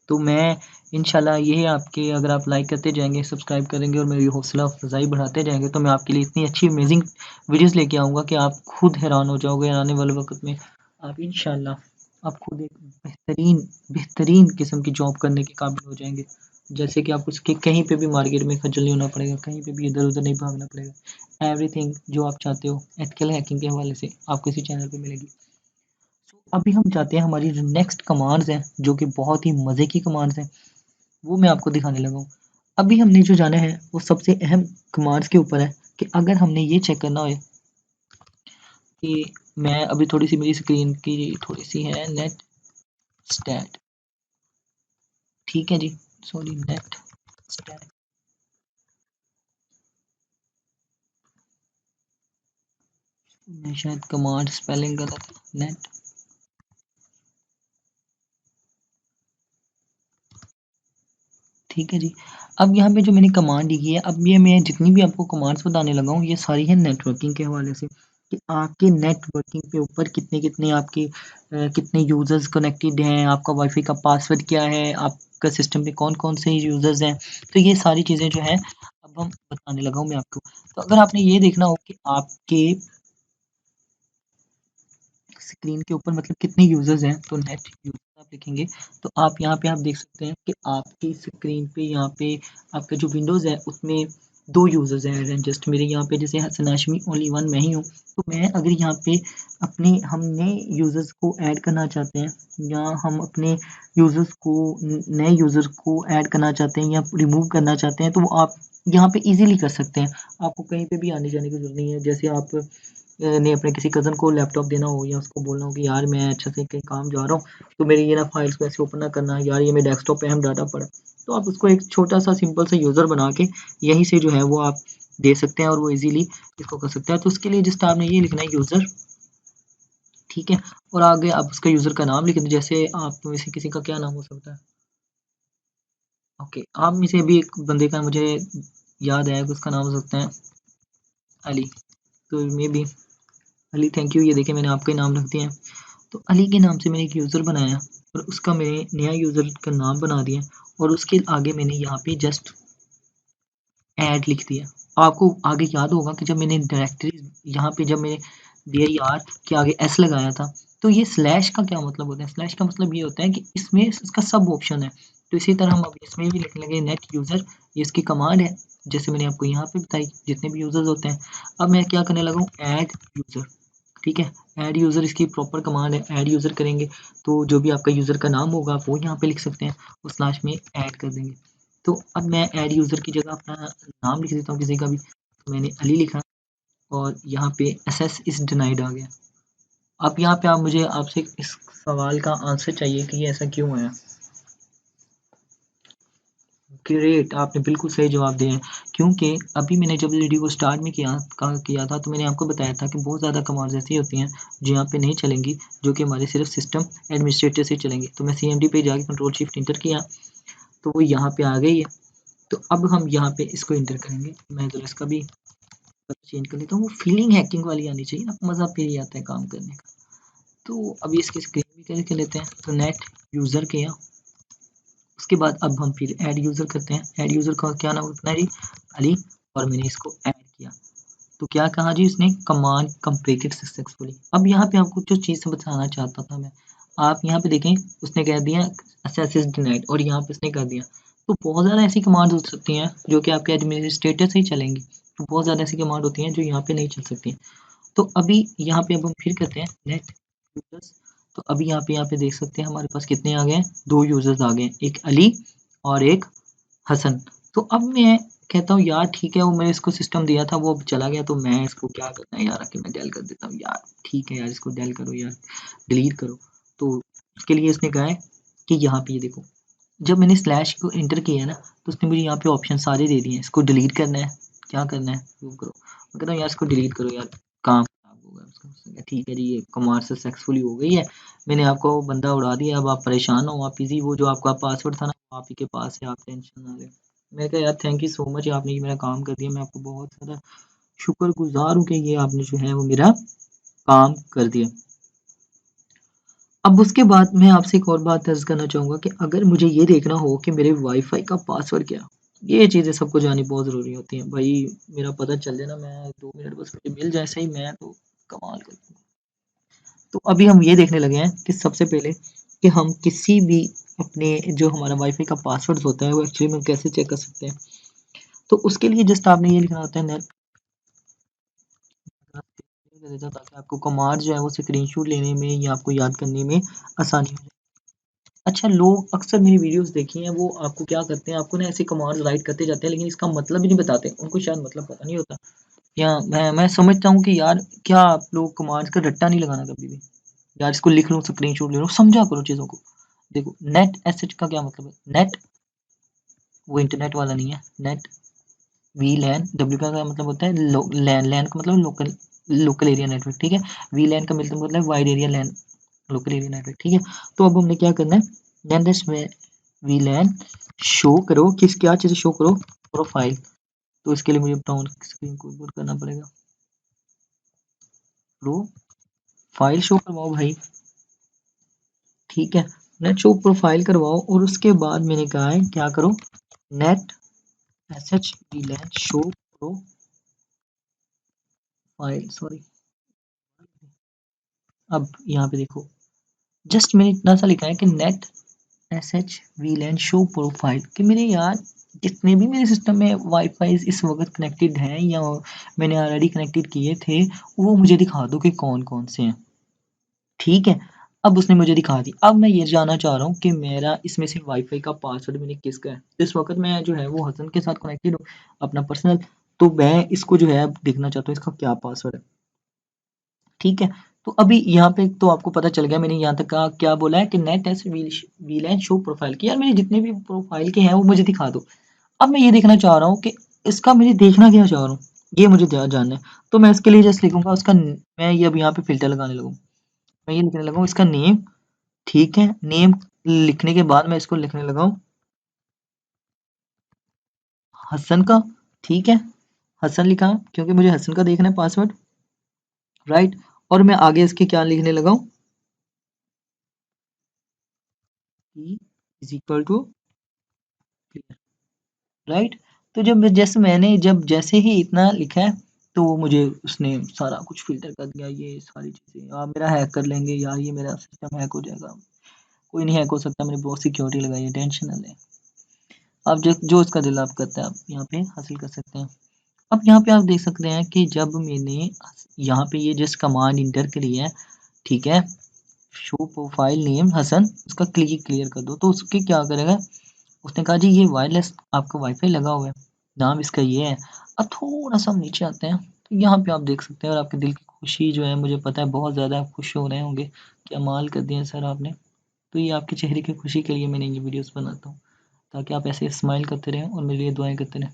तो मैं इंशाल्लाह यही आपके, अगर आप लाइक करते जाएँगे, सब्सक्राइब करेंगे और मेरी हौसला अफ़ज़ाई बढ़ाते जाएँगे, तो मैं आपके लिए इतनी अच्छी अमेज़िंग वीडियोज़ लेके आऊँगा कि आप खुद हैरान हो जाओगे। आने वाले वक़्त में आप इंशाल्लाह आप खुद एक बेहतरीन बेहतरीन किस्म की जॉब करने के काबिल हो जाएँगे। जैसे कि आपको उसके कहीं पे भी मार्केट में खज्जल नहीं होना पड़ेगा, कहीं पे भी इधर-उधर नहीं भागना पड़ेगा। एवरीथिंग जो आप चाहते हो एथिकल हैकिंग के हवाले से आपको इसी चैनल पे मिलेगी। सो अभी हम जाते हैं हमारी जो नेक्स्ट कमांड्स हैं, जो कि बहुत ही मज़े की कमांड्स हैं, वो मैं आपको दिखाने लगा हूँ। अभी हमने जो जाना है वो सबसे अहम कमांड्स के ऊपर है कि अगर हमने ये चेक करना हो कि मैं अभी थोड़ी-सी मेरी स्क्रीन की थोड़ी-सी है नेट स्टैट, ठीक है जी, सॉरी नेट स्टैट, मैं शायद कमांड स्पेलिंग गलत है, नेट, ठीक है जी। अब यहाँ पे जो मैंने कमांड लिखी है, अब ये मैं जितनी भी आपको कमांड्स बताने लगा हूँ, ये सारी है नेटवर्किंग के हवाले से कि आपके नेटवर्किंग के ऊपर कितने-कितने आपके कितने यूज़र्स कनेक्टेड हैं, आपका वाईफ़ाई का पासवर्ड क्या है, आपका सिस्टम पे कौन-कौन से यूज़र्स हैं। तो ये सारी चीज़ें जो हैं, अब हम बताने लगा हूँ मैं आपको। तो अगर आपने ये देखना हो कि आपके स्क्रीन के ऊपर मतलब कितने यूज़र्स हैं, तो नेट यूज़र्स आप लिखेंगे, तो आप यहाँ पे आप देख सकते हैं कि आपकी स्क्रीन पे यहाँ पे आपका जो विंडोज़ है उसमें 2 यूज़र्स हैं जस्ट मेरे यहाँ पे, जैसे हसन हाशमी ओनली वन मैं ही हूँ। तो मैं अगर यहाँ पे अपने हम नए यूज़र्स को ऐड करना चाहते हैं या हम अपने यूज़र्स को नए यूज़र को ऐड करना चाहते हैं या रिमूव करना चाहते हैं, तो वो आप यहाँ पे ईज़िली कर सकते हैं। आपको कहीं पे भी आने-जाने की ज़रूरत नहीं है। जैसे आप ने अपने किसी कज़न को लैपटॉप देना हो या उसको बोलना हो कि यार मैं अच्छे से कहीं काम जा रहा हूँ, तो मेरी ये ना फाइल्स को ऐसे ओपन ना करना, यार ये मेरे डेस्कटॉप पे अहम डाटा पड़ा है। तो आप उसको एक छोटा-सा सिंपल सा यूज़र बना के यहीं से जो है वो आप दे सकते हैं और वो ईज़िली इसको कर सकता है। तो उसके लिए जस्ट आपने ये लिखना है यूज़र, ठीक है? और आगे आप उसका यूज़र का नाम लिख दें, जैसे आप में से किसी का क्या नाम हो सकता है? ओके, आप में से भी एक बंदे का मुझे याद आया कि उसका नाम हो सकता है अली, तो मेबी अली, थैंक यू, ये देखिए मैंने आपका ही नाम रख दिया है। तो अली के नाम से मैंने एक यूज़र बनाया और उसका मैंने नया यूज़र का नाम बना दिया और उसके आगे मैंने यहाँ पे जस्ट ऐड लिख दिया। आपको आगे याद होगा कि जब मैंने डायरेक्टरी यहाँ पे जब मैंने dir के आगे s लगाया था, तो ये स्लैश का क्या मतलब होता है? स्लैश का मतलब ये होता है कि इसमें इसका सब ऑप्शन है। तो इसी तरह हम अब इसमें भी लिखने लगे नेट यूज़र, ये इसकी कमांड है, जैसे मैंने आपको यहाँ पे बताई जितने भी यूज़र्स होते हैं। अब मैं क्या करने लगा हूँ, ऐड यूज़र, ठीक है? ऐड यूज़र इसकी प्रॉपर कमांड है, ऐड यूज़र करेंगे तो जो भी आपका यूज़र का नाम होगा आप वो यहाँ पे लिख सकते हैं और स्लैश में ऐड कर देंगे। तो अब मैं ऐड यूज़र की जगह अपना नाम लिख देता हूँ किसी का भी, तो मैंने अली लिखा और यहाँ पे एक्सेस इज़ डिनाइड आ गया। अब यहाँ पे आप मुझे आपसे इस सवाल का आंसर चाहिए कि ये ऐसा क्यों है? ग्रेट, आपने बिल्कुल सही जवाब दिया है, क्योंकि अभी मैंने जब वीडियो को स्टार्ट में किया था तो मैंने आपको बताया था कि बहुत ज़्यादा कमांड्स ऐसी होती हैं जो यहाँ पे नहीं चलेंगी, जो कि हमारे सिर्फ सिस्टम एडमिनिस्ट्रेटर से चलेंगी। तो मैं सीएमडी पे जाके कंट्रोल शिफ्ट इंटर किया, तो वो यहाँ पे आ गई है। तो अब हम यहाँ पे इसको इंटर करेंगे। मैं ज़रा इसका भी चेंज कर लेता हूँ, वो फीलिंग हैकिंग वाली आनी चाहिए ना, मज़ा फिर ही आता है काम करने का। तो अभी इसकी स्क्रीन भी क्लियर कर लेते हैं, तो नेट यूज़र किया, उसके बाद अब हम फिर ऐड यूज़र करते हैं। ऐड यूज़र का क्या नाम रखना है जी? अली, और मैंने इसको ऐड किया। तो क्या कहा जी इसने? Command completed successfully. अब यहाँ पे आपको जो चीज़ बताना चाहता था मैं, आप यहाँ पे देखें, उसने कह दिया एक्सेस इज़ डिनाइड और यहाँ पे उसने कर दिया। तो बहुत ज़्यादा ऐसी कमांड्स हो सकती हैं जो कि आपके एडमिनिस्ट्रेटर से ही चलेंगी। तो बहुत ज़्यादा ऐसी कमांड होती हैं जो यहाँ पे नहीं चल सकती। तो अभी यहाँ पे अब हम फिर करते हैं नेट यूज़र्स। तो अभी यहाँ पे देख सकते हैं हमारे पास कितने आ गए हैं? 2 यूज़र्स आ गए हैं, एक अली और एक हसन। तो अब मैं कहता हूँ यार ठीक है, वो मैंने इसको सिस्टम दिया था वो अब चला गया, तो मैं इसको क्या करना है यार, कि मैं डेल कर देता हूँ यार, ठीक है यार इसको डेल करो यार, डिलीट करो। तो उसके लिए इसने कहा है कि यहाँ पे ये देखो, जब मैंने स्लैश को एंटर किया ना तो उसने मुझे यहाँ पे ऑप्शन सारे दे दिए हैं। इसको डिलीट करना है, क्या करना है वो करो। मैं कहता हूँ यार इसको डिलीट करो यार, काम खराब होगा उसका। उसने कहा ठीक है जी, ये कमांड सक्सेसफुली हो गई है, मैंने आपको बंदा उड़ा दिया, अब आप परेशान हो, आप इजी वो जो आपका पासवर्ड था ना आप ही के पास है, आप टेंशन ना लें। मैं कहा यार थैंक यू सो मच, आपने ये मेरा काम कर दिया, मैं आपको बहुत ज़्यादा शुक्रगुजार हूँ कि ये आपने जो है वो मेरा काम कर दिया। अब उसके बाद मैं आपसे एक और बात अर्ज़ करना चाहूँगा कि अगर मुझे ये देखना हो कि मेरे वाईफ़ाई का पासवर्ड क्या, ये चीज़ें सबको जाननी बहुत ज़रूरी होती हैं। भई मेरा पता चल जाए ना, मैं 2 मिनट बस मुझे मिल जाए सही, मैं तो कमाल कर दूँगा। तो अभी हम ये देखने लगे हैं कि सबसे पहले कि हम किसी भी अपने जो हमारा वाईफ़ाई का पासवर्ड होता है वो एक्चुअली में कैसे चेक कर सकते हैं। तो उसके लिए जस्ट आपने ये लिखना होता है नेट ताकि आपको कमांड जो है वो स्क्रीनशॉट लेने में या आपको याद करने में आसानी हो। अच्छा, लोग अक्सर मेरी वीडियोस देखी हैं, वो आपको क्या करते हैं, आपको ना ऐसे कमांड्स राइट करते जाते हैं, लेकिन इसका मतलब ही नहीं बताते। उनको शायद मतलब पता नहीं होता, या मैं समझता हूँ कि यार क्या आप लोग कमांड्स का रट्टा नहीं लगाना कभी भी। यार इसको लिख लो, स्क्रीनशॉट ले लो, समझा करो चीज़ों को। देखो नेट एसएच का क्या मतलब है? नेट वो इंटरनेट वाला नहीं है। नेट वी लैन, डब्ल्यू का क्या मतलब होता है? लैन, लैन का मतलब लोकल, लोकल एरिया नेटवर्क, ठीक है। वी लैन का मतलब है वाइड एरिया लैन, लोकल एरिया नेटवर्क, ठीक है। तो अब हमने क्या करना है, देन दिस में वीलैन शो करो, किस क्या चीज़ शो करो, प्रोफाइल। तो इसके लिए मुझे ब्राउन स्क्रीन को ऊपर करना पड़ेगा, प्रोफाइल शो करवाओ भाई, ठीक है। नेट शो प्रोफाइल करवाओ और उसके बाद मैंने कहा है क्या करो, net SH वीलैन show profile, sorry. अब यहाँ पे देखो, जस्ट मैंने इतना सा लिखा है कि नेट एसएच वीलैन शो प्रोफाइल, कि मेरे यार जितने भी मेरे सिस्टम में वाईफाई इस वक्त कनेक्टेड हैं या मैंने ऑलरेडी कनेक्टेड किए थे, वो मुझे दिखा दो कि कौन कौन से हैं, ठीक है। अब उसने मुझे दिखा दी। अब मैं ये जानना चाह रहा हूँ कि मेरा इसमें से वाईफाई का पासवर्ड मैंने किसका है। इस वक्त मैं जो है वो हसन के साथ कनेक्टेड हूँ अपना पर्सनल, तो मैं इसको जो है देखना चाहता हूँ इसका क्या पासवर्ड है, ठीक है। तो अभी यहाँ पे तो आपको पता चल गया, मैंने यहाँ तक का क्या बोला है कि नेट एस वीलैन शो प्रोफाइल की, यार मेरे जितने भी प्रोफाइल के हैं वो मुझे दिखा दो। अब मैं ये देखना चाह रहा हूँ कि इसका मुझे देखना क्या चाह रहा हूँ, ये मुझे जानना है। तो मैं इसके लिए जस्ट लिखूंगा उसका मैं ये अब यहाँ पे फिल्टर लगाने लगूँ, मैं ये लिखने लगा इसका नेम, ठीक है। नेम लिखने के बाद मैं इसको लिखने लगा हूँ हसन का, ठीक है। हसन लिखा क्योंकि मुझे हसन का देखना है पासवर्ड, राइट। और मैं आगे इसके क्या लिखने लगा हूँ, is equal to clear, right. तो जब जैसे ही इतना लिखा है तो मुझे उसने सारा कुछ फिल्टर कर दिया, ये सारी चीज़ें आप मेरा हैक कर लेंगे यार, ये मेरा सिस्टम हैक हो जाएगा, कोई नहीं हैक हो सकता, मैंने बहुत सिक्योरिटी लगाई है, टेंशन ना लें। आप जो उसका दिल आप करता है आप यहाँ पे हासिल कर सकते हैं। अब यहाँ पे आप देख सकते हैं कि जब मैंने यहाँ पे ये जस्ट कमांड इंटर करी है, ठीक है, शो प्रोफाइल नेम हसन, उसका क्लियर कर दो तो उसके क्या करेगा, उसने कहा जी ये वायरलेस आपका वाईफाई लगा हुआ है, नाम इसका ये है। अब थोड़ा सा हम नीचे आते हैं तो यहाँ पे आप देख सकते हैं और आपके दिल की खुशी जो है मुझे पता है बहुत ज़्यादा आप खुश हो रहे होंगे, क्या माल कर दिया सर आपने। तो ये आपके चेहरे की खुशी के लिए मैंने ये वीडियोस बनाता हूँ, ताकि आप ऐसे स्माइल करते रहें और मेरे लिए दुआएं करते रहें।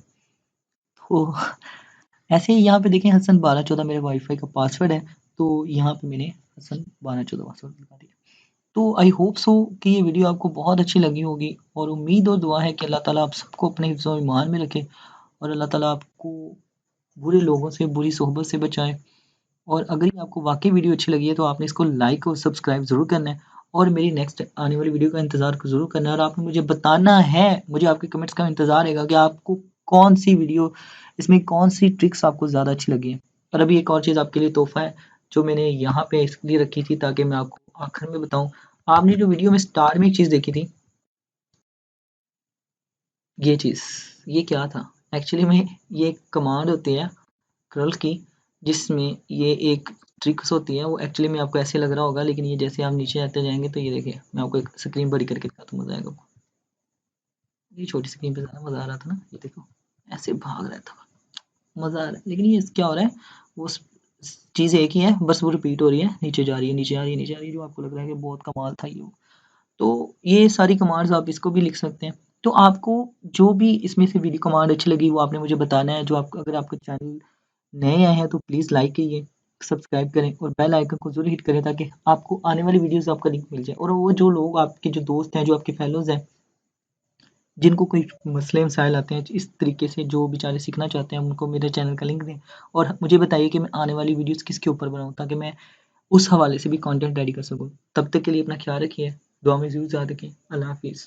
तो ऐसे ही यहाँ पे देखें हसन 1214 मेरे वाईफाई का पासवर्ड है, तो यहाँ पे मैंने हसन 1214 पासवर्ड लगा दिया। तो आई होप सो कि ये वीडियो आपको बहुत अच्छी लगी होगी और उम्मीद और दुआ है कि अल्लाह ताला आप सबको अपने हिफ्ज़ ईमान में रखे और अल्लाह ताला आपको बुरे लोगों से, बुरी सोहबत से बचाए। और अगर ये आपको वाक़ई वीडियो अच्छी लगी है तो आपने इसको लाइक और सब्सक्राइब ज़रूर करना है और मेरी नेक्स्ट आने वाली वीडियो का इंतज़ार ज़रूर करना है और आपने मुझे बताना है, मुझे आपके कमेंट्स का इंतज़ार रहेगा कि आपको कौन-सी वीडियो, इसमें कौन-सी ट्रिक्स आपको ज़्यादा अच्छी लगी है। और अभी एक और चीज़ आपके लिए तोहफ़ा है, जो मैंने यहाँ पे इसलिए रखी थी ताकि मैं आपको आखिर में बताऊँ। आपने जो वीडियो में स्टार्ट में एक चीज़ देखी थी, ये चीज़, ये क्या था? एक्चुअली में ये एक कमांड होती है कर्ल की, जिसमें ये एक ट्रिक्स होती है, वो एक्चुअली में आपको ऐसे लग रहा होगा, लेकिन ये जैसे आप नीचे आते जाएँगे तो ये देखिए, मैं आपको एक स्क्रीन बड़ी करके दिखाता हूँ, मज़ा आएगा आपको। ये छोटी स्क्रीन पे ज़्यादा मज़ा आ रहा था ना, ये देखो, ऐसे भाग रहा था, मज़ा आ रहा है। लेकिन ये क्या हो रहा है, वो चीज़ एक ही है, बस वो रिपीट हो रही है, नीचे जा रही है, नीचे आ रही है, नीचे आ रही है, जो आपको लग रहा है कि बहुत कमाल था ये वो। तो ये सारी कमांड्स आप इसको भी लिख सकते हैं। तो आपको जो भी इसमें से वीडियो कमांड अच्छी लगी वो आपने मुझे बताना है। जो आप अगर आपका चैनल नए आए हैं तो प्लीज़ लाइक कीजिए, सब्सक्राइब करें और बेल आइकन को ज़रूर हिट करें ताकि आपको आने वाली वीडियोज़ आपका लिंक मिल जाए। और वो जो लोग आपके जो दोस्त हैं, जो आपके फेलोज़ हैं, जिनको कोई मसले-मसाइल आते हैं इस तरीके से, जो बेचारे सीखना चाहते हैं, उनको मेरे चैनल का लिंक दें और मुझे बताइए कि मैं आने वाली वीडियोज़ किसके ऊपर बनाऊँ ताकि मैं उस हवाले से भी कंटेंट रेडी कर सकूँ। तब तक के लिए अपना ख्याल रखिए, दुआ में ज़रूर याद रखें। अल्लाह हाफ़िज़।